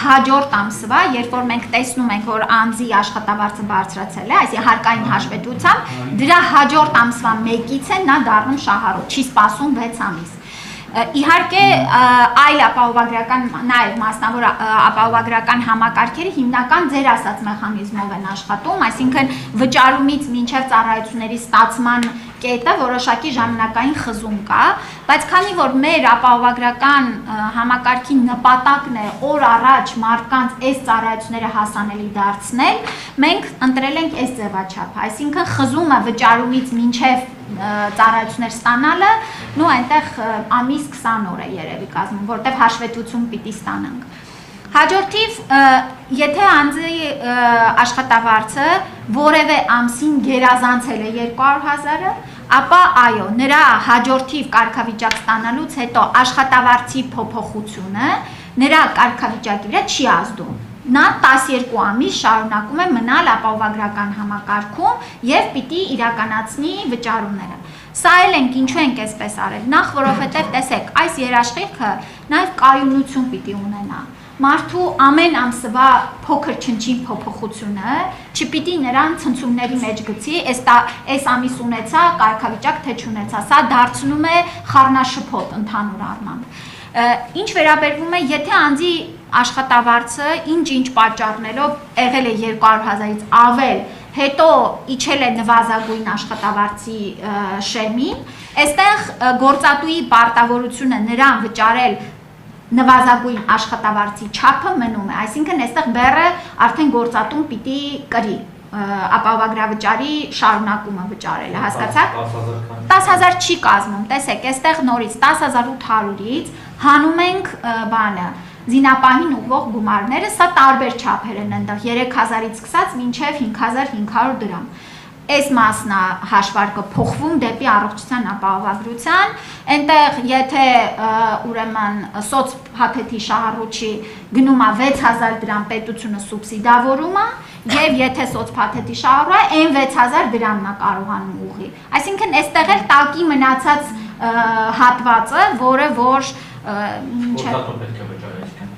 հաջորդ ամսվա, երբ որ մենք տեսնում ենք, որ անձի աշխատավարձը բարձրացել է, այսինքն հարկային հաշվետվությամբ, դրա հաջորդ ամսվա 1-ից է նա դառնում շահառու, չի սպասում 6 ամիս։ Իհարկե այլ ապահովագրական, նաև մասնավոր ապահովագրական համակարգերը հիմնական ձեր ասած մեխանիզմով են աշխատում, այսինքն վճարումից մինչև ծառայությունների ստացման կետը որոշակի ժամանակային խզում կա, բայց քանի որ մեր ապահովագրական համակարգի նպատակն է օր առաջ մարդկանց այս ծառայությունները հասանելի դարձնել, մենք ընտրել ենք այս ձևաչափը, այսինքն խզումը վճարումից մինչև ծառայություններ ստանալը, նու այնտեղ ամիս 20 օր է երևի կազմում, որտեղ հաշվետվություն պիտի ստանանք։ Հաջորդիվ, եթե անձի աշխատավարձը որևէ ամսին գերազանցել է 200,000-ը, ապա այո, նրա հաջորդիվ կարգավիճակ ստանալուց հետո աշխատավարձի փոփոխությունը նրա կարգավիճակի վրա չի ազդում։ Նա 12 ամիս շարունակում է մնալ ապահովագրական համակարգում եւ պիտի իրականացնի վճարումները։ Սա էլ ենք ինչու ենք այսպես արել։ Նախ որովհետեւ տեսեք, այս երաշխիքը նաեւ կայունություն պիտի ունենա։ Մարդու ամեն ամսվա փոքր չնչին փոփոխությունը չպիտի նրան ցնցումների մեջ գցի, այս ամիս ունեցա կարգավիճակ թե չունեցա, սա դարձնում է խառնաշփոթ ընդհանուր առմամբ։ Ինչ վերաբերվում է, եթե անձի աշխատավարձը ինչ պատճառներով եղել է 200,000-ից ավել, հետո իջել է նվազագույն աշխատավարձի շեմին, այստեղ գործատուի պարտավորությունը նրան վճարել նվազագույն աշխատավարձի չափը մնում է, այսինքն այստեղ բեռը արդեն գործատուն պիտի կրի ապահովագրավճարի շարունակումը վճարելը, հասկացաք։ 10,000 չի կազմում, տեսեք, այստեղ նորից 10,800-ից հանում ենք բանը զինապահին ուղղող գումարները, սա տարբեր չափեր են այնտեղ 3,000-ից սկսած մինչև 5,500 դրամ։ Այս մասն է հաշվարկը փոխվում դեպի առողջության ապահովագրության, այնտեղ եթե ուրեմն սոցփաթեթի շահառուչի գնում է 6,000 դրամ պետությունը սուբսիդավորում է, եւ եթե սոցփաթեթի շահառու է, այն 6,000 դրամն է կարողանում ուղղի։ Այսինքն այստեղ էլ տակի մնացած հատվածը, որը որ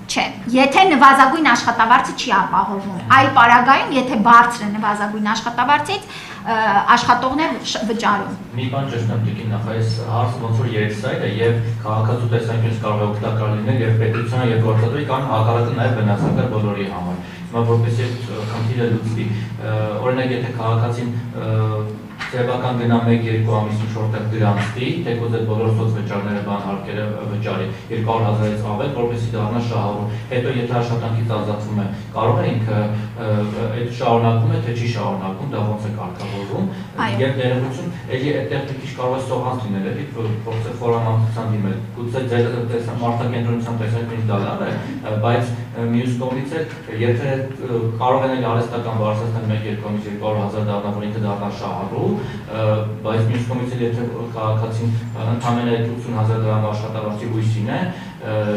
Չէ, եթե նվազագույն աշխատավարձը չի ապահովում, այլ պարագայում, եթե բարձր է նվազագույն աշխատավարձից, աշխատողն է վճարում։ Մի բան ճշտեմ դեպի նախ այս հարցը ոնց որ երեսայր է եւ քաղաքացու տեսանկյունից կարող է օգտակար լինել եւ պետությունը եւ գործադուի կամ հակառակը նաեւ վնասակար բոլորի համար։ Հիմա որպես այդ խնդիրը լուծվի, օրինակ եթե քաղաքացին Սեբական գնա 1-2 ամիս ինչ-որտեղ գրանցի, թեկուզ այդ բոլոր սոցվճարները բանհարկերը վճարի 200,000-ից ավել, որպեսզի դառնա շահառու։ Հետո եթե աշխատանքից ազատվում է, կարող է ինքը այդ շարունակում է, թե չի շարունակում, դա ոնց է կարգավորվում։ Եվ ներողություն, էլի այդտեղ մի քիչ կարող է սողանց լինել, էլի փորձել խորամանկության դիմել։ Գուցե ձեր մարդակենտրոնության տեսանկյունից դա լավ է, բայց մյուս կողմից էլ եթե կարող են արհեստական բարձրացնել 1-2 ամիս 200,000 դառնա, որ ինքը դառնա շահառու, բայց մյուս կողմից էլ եթե քաղաքացին ընդամենը 80,000 դրամ աշխատավարձի հույսին է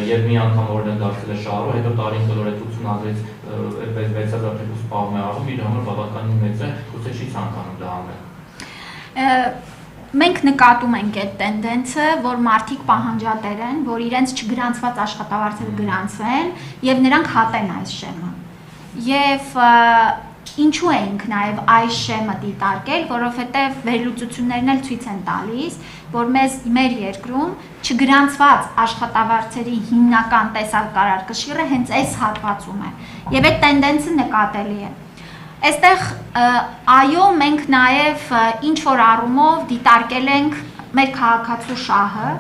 եւ մի անգամ օրինակ դարձել է շահառու, հետո տարին բոլոր այդ 80,000-ից 6,000 թեկուզ սպառում է առնում, իր համար բավականին մեծ է, գուցե չի ցանկանում դա անել։ Մենք նկատում ենք այդ տենդենսը, որ մարդիկ պահանջատեր են, որ իրենց չգրանցված աշխատավարձերը գրանցվեն եւ նրանք հատեն այս շեմը։ Եվ ինչու ենք նաև այս շեմը դիտարկել, որովհետև վերլուծություններն էլ ցույց են տալիս, որ մեր երկրում չգրանցված աշխատավարձերի հիմնական տեսակարար կշիռը հենց այս հատվածում է, եւ այդ տենդենսը նկատելի է։ Այստեղ այո, մենք նաև ինչ որ առումով դիտարկել ենք մեր քաղաքացու շահը,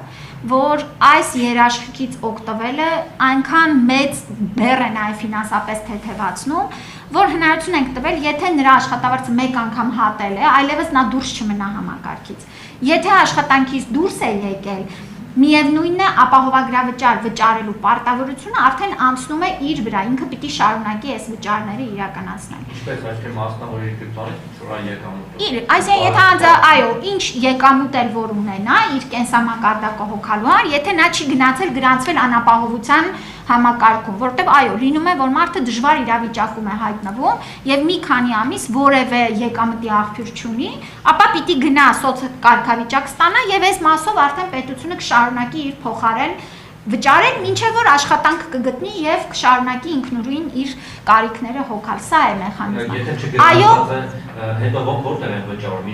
որ այս երաշխիքից օգտվելը այնքան մեծ բեռ է նաև ֆինանսապես թեթևացնում, որ հնարավորություն ենք տվել, եթե նրա աշխատավարձը մեկ անգամ հատել է, այլևս նա դուրս չմնա համակարգից։ Եթե աշխատանքից դուրս է եկել, միևնույնն է ապահովագրավճար վճարելու պարտավորությունը արդեն անցնում է իր վրա, ինքը պիտի շարունակի այս վճարները իրականացնել։ Ինչպես այսպես մասնավորի կրտարից շուրա եկամուտ։ Այսինքն եթե անձը այո, ինչ եկամուտ էլ որ ունենա, իր կենսամակարդակը հոգալու համար, եթե նա չի գնացել գրանցվել անապահովության համակարգում, որտեղ այո, լինում է, որ մարդը դժվար իրավիճակում է հայտնվում եւ մի քանի ամիս որևէ եկամտի աղբյուր չունի, ապա պիտի գնա սոցկարգավիճակ ստանա եւ այս մասով արդեն պետությունը կշարունակի իր փոխարեն վճարել, մինչև որ աշխատանք կգտնի եւ կշարունակի ինքնուրույն իր կարիքները հոգալ։ Սա է մեխանիզմը։ Այո, հետո որտեղ են վճարում,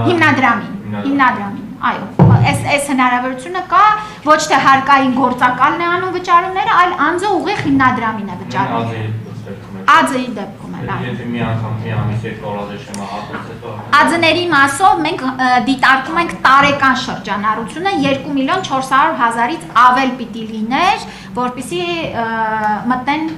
հիմնադրամին, այո, այս հնարավորությունը կա, ոչ թե հարկային գործակալն է անում վճարումները, այլ անձը ուղիղ հիմնադրամին է վճարում։ ԱԶ-ի դեպքում է, այո։ Եթե մի անգամ մի ամիս երկու օր շեմա հատուց հետո ԱԶ-ների մասով մենք դիտարկում ենք տարեկան շրջանառությունը 2.400.000-ից ավել պիտի լիներ, որպեսզի մտնեն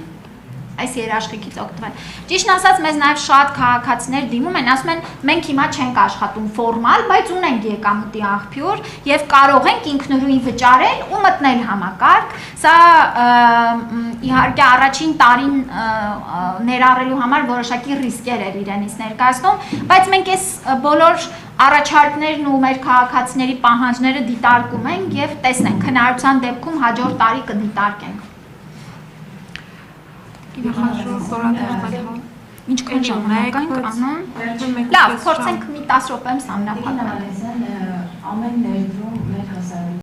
այս երաշխիքից օգտվել։ Ճիշտն ասած, մեզ նաև շատ քաղաքացիներ դիմում են, ասում են, մենք հիմա չենք աշխատում ֆորմալ, բայց ունենք եկամուտի աղբյուր եւ կարող ենք ինքնուրույն վճարել ու մտնել համակարգ։ Սա իհարկե առաջին տարին ներառելու համար որոշակի ռիսկեր էր իրենից ներկայացնում, բայց մենք այս բոլոր առաջարկներն ու մեր քաղաքացիների պահանջները դիտարկում ենք եւ տեսնենք, հնարավորության դեպքում հաջորդ տարի կդիտարկենք։ Ինչքան ժամանակ ենք անում։ Լավ, փորձենք մի 10 րոպեմ սանրափակել։ Ամեն ներդրում մեր հասարակության